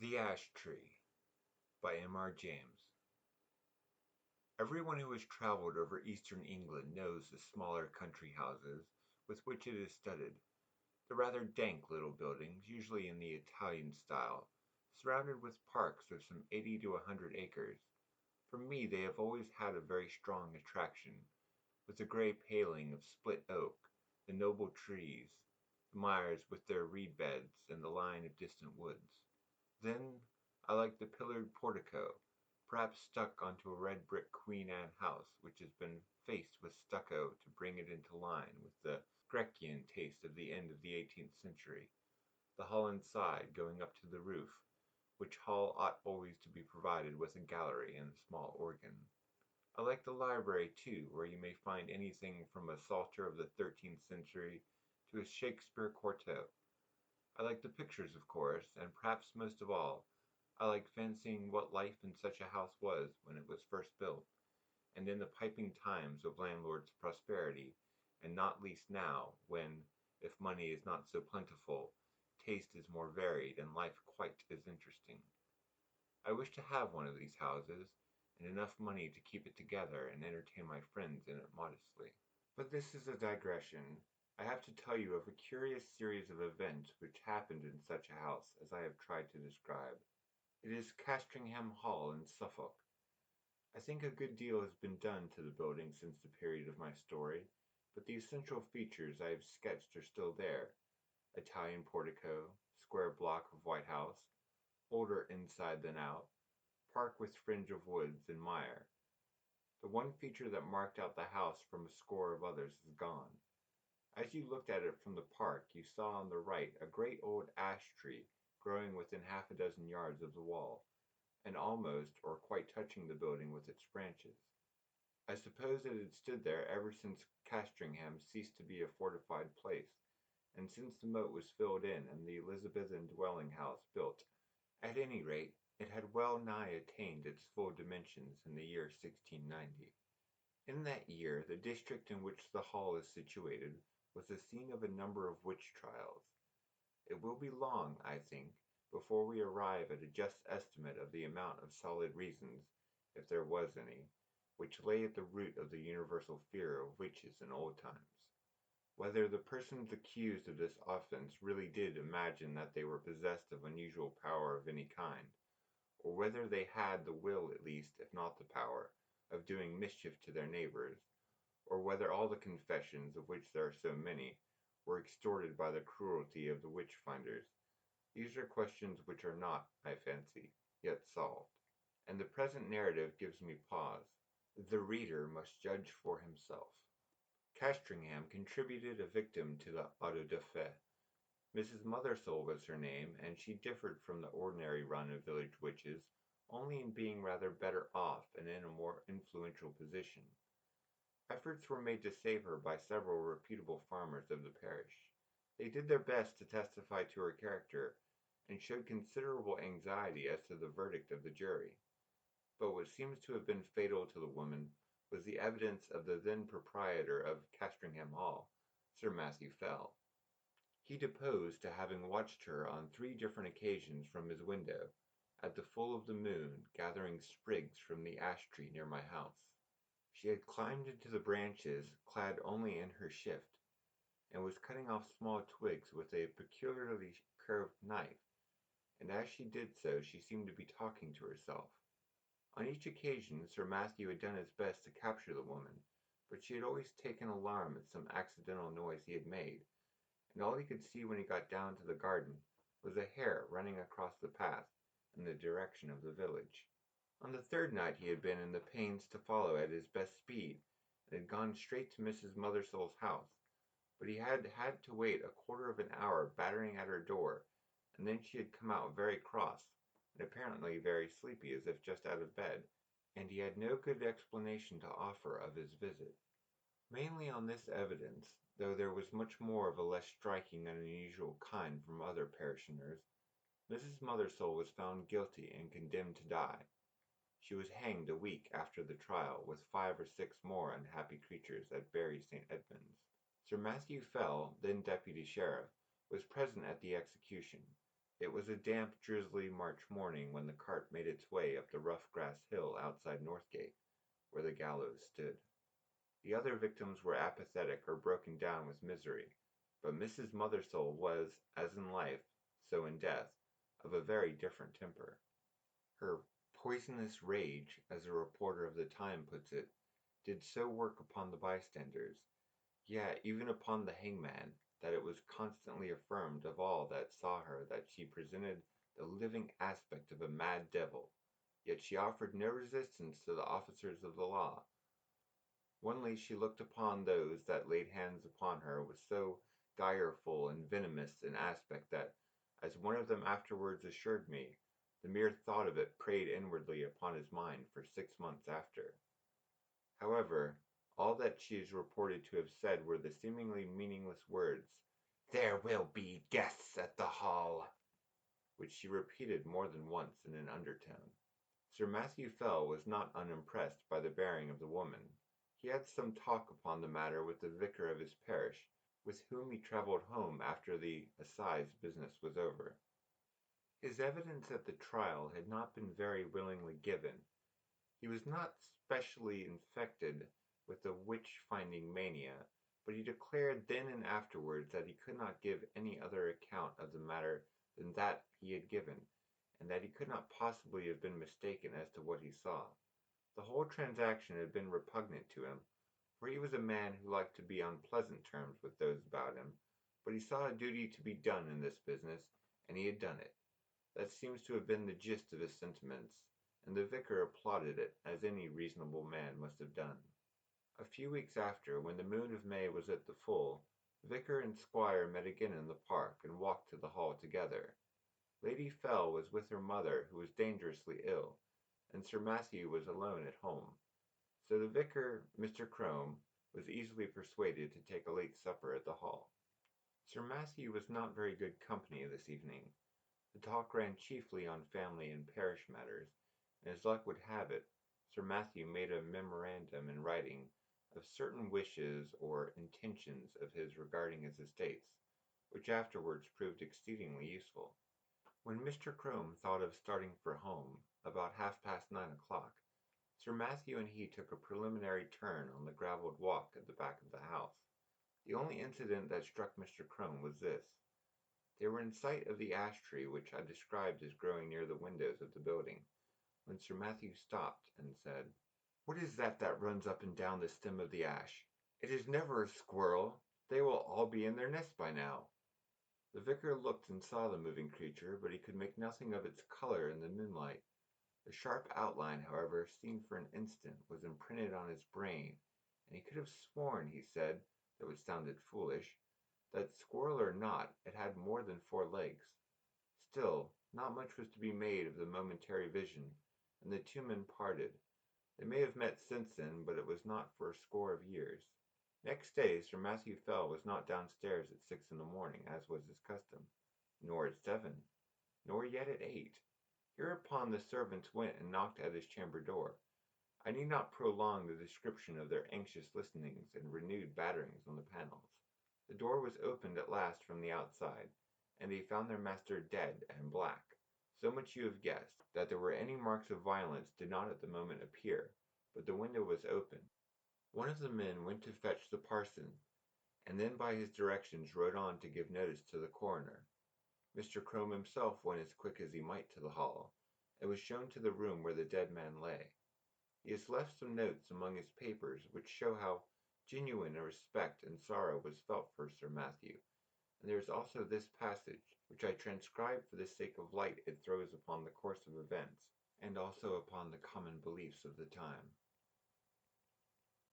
The Ash Tree by M.R. James. Everyone who has travelled over eastern England knows the smaller country houses with which it is studded, the rather dank little buildings, usually in the Italian style, surrounded with parks of some 80 to 100 acres. For me they have always had a very strong attraction, with the grey paling of split oak, the noble trees, the mires with their reed beds, and the line of distant woods. Then I like the pillared portico, perhaps stuck onto a red brick Queen Anne house which has been faced with stucco to bring it into line with the Grecian taste of the end of the 18th century, the hall inside going up to the roof, which hall ought always to be provided with a gallery and a small organ. I like the library too, where you may find anything from a Psalter of the 13th century to a Shakespeare quarto. I like the pictures, of course, and perhaps most of all, I like fancying what life in such a house was when it was first built, and in the piping times of landlord's prosperity, and not least now, when, if money is not so plentiful, taste is more varied and life quite as interesting. I wish to have one of these houses, and enough money to keep it together and entertain my friends in it modestly. But this is a digression. I have to tell you of a curious series of events which happened in such a house as I have tried to describe. It is Castringham Hall in Suffolk. I think a good deal has been done to the building since the period of my story, but the essential features I have sketched are still there: Italian portico, square block of white house, older inside than out, park with fringe of woods and mire. The one feature that marked out the house from a score of others is gone. As you looked at it from the park you saw on the right a great old ash tree growing within half a dozen yards of the wall, and almost or quite touching the building with its branches. I suppose it had stood there ever since Castringham ceased to be a fortified place, and since the moat was filled in and the Elizabethan dwelling house built. At any rate, it had well nigh attained its full dimensions in the year 1690. In that year the district in which the hall is situated was the scene of a number of witch trials. It will be long, I think, before we arrive at a just estimate of the amount of solid reasons, if there was any, which lay at the root of the universal fear of witches in old times. Whether the persons accused of this offence really did imagine that they were possessed of unusual power of any kind, or whether they had the will at least, if not the power, of doing mischief to their neighbours, or whether all the confessions, of which there are so many, were extorted by the cruelty of the witch-finders, these are questions which are not, I fancy, yet solved, and the present narrative gives me pause. The reader must judge for himself. Castringham contributed a victim to the auto da fe. Mrs. Mothersole was her name, and she differed from the ordinary run of village witches only in being rather better off and in a more influential position. Efforts were made to save her by several reputable farmers of the parish. They did their best to testify to her character, and showed considerable anxiety as to the verdict of the jury. But what seems to have been fatal to the woman was the evidence of the then proprietor of Castringham Hall, Sir Matthew Fell. He deposed to having watched her on 3 different occasions from his window, at the full of the moon, gathering sprigs from the ash tree near my house. She had climbed into the branches, clad only in her shift, and was cutting off small twigs with a peculiarly curved knife, and as she did so she seemed to be talking to herself. On each occasion Sir Matthew had done his best to capture the woman, but she had always taken alarm at some accidental noise he had made, and all he could see when he got down to the garden was a hare running across the path in the direction of the village. On the 3rd night he had been in the pains to follow at his best speed, and had gone straight to Mrs. Mothersole's house, but he had had to wait a quarter of an hour battering at her door, and then she had come out very cross, and apparently very sleepy as if just out of bed, and he had no good explanation to offer of his visit. Mainly on this evidence, though there was much more of a less striking and unusual kind from other parishioners, Mrs. Mothersole was found guilty and condemned to die. She was hanged a week after the trial, with 5 or 6 more unhappy creatures at Bury St. Edmunds. Sir Matthew Fell, then deputy sheriff, was present at the execution, It was a damp, drizzly March morning when the cart made its way up the rough grass hill outside Northgate, where the gallows stood. The other victims were apathetic or broken down with misery, but Mrs. Mothersole was, as in life, so in death, of a very different temper. Her "poisonous rage," as a reporter of the time puts it, did so work upon the bystanders, yea, even upon the hangman, that it was constantly affirmed of all that saw her that she presented the living aspect of a mad devil, yet she offered no resistance to the officers of the law. Only she looked upon those that laid hands upon her with so direful and venomous an aspect that, as one of them afterwards assured me, the mere thought of it preyed inwardly upon his mind for 6 months after. However, all that she is reported to have said were the seemingly meaningless words, "There will be guests at the Hall," which she repeated more than once in an undertone. Sir Matthew Fell was not unimpressed by the bearing of the woman. He had some talk upon the matter with the vicar of his parish, with whom he travelled home after the assize business was over. His evidence at the trial had not been very willingly given. He was not specially infected with the witch-finding mania, but he declared then and afterwards that he could not give any other account of the matter than that he had given, and that he could not possibly have been mistaken as to what he saw. The whole transaction had been repugnant to him, for he was a man who liked to be on pleasant terms with those about him, but he saw a duty to be done in this business, and he had done it. That seems to have been the gist of his sentiments, and the vicar applauded it, as any reasonable man must have done. A few weeks after, when the moon of May was at the full, vicar and squire met again in the park, and walked to the Hall together. Lady Fell was with her mother, who was dangerously ill, and Sir Matthew was alone at home. So the vicar, Mr. Crome, was easily persuaded to take a late supper at the Hall. Sir Matthew was not very good company this evening. The talk ran chiefly on family and parish matters, and as luck would have it, Sir Matthew made a memorandum in writing of certain wishes or intentions of his regarding his estates, which afterwards proved exceedingly useful. When Mr. Crome thought of starting for home, about 9:30, Sir Matthew and he took a preliminary turn on the gravelled walk at the back of the house. The only incident that struck Mr. Crome was this. They were in sight of the ash tree which I described as growing near the windows of the building, when Sir Matthew stopped and said, "What is that that runs up and down the stem of the ash? It is never a squirrel. They will all be in their nests by now." The vicar looked and saw the moving creature, but he could make nothing of its color in the moonlight. The sharp outline, however, seen for an instant, was imprinted on his brain, and he could have sworn, he said, though it sounded foolish, that, squirrel or not, it had more than 4 legs. Still, not much was to be made of the momentary vision, and the two men parted. They may have met since then, but it was not for a score of years. Next day Sir Matthew Fell was not downstairs at 6 in the morning, as was his custom, nor at 7, nor yet at 8. Hereupon the servants went and knocked at his chamber door. I need not prolong the description of their anxious listenings and renewed batterings on the panels. The door was opened at last from the outside, and they found their master dead and black. So much you have guessed. That there were any marks of violence did not at the moment appear, but the window was open. One of the men went to fetch the parson, and then by his directions rode on to give notice to the coroner. Mr. Crome himself went as quick as he might to the Hall, and was shown to the room where the dead man lay. He has left some notes among his papers which show how genuine a respect and sorrow was felt for Sir Matthew, and there is also this passage, which I transcribe for the sake of light it throws upon the course of events, and also upon the common beliefs of the time.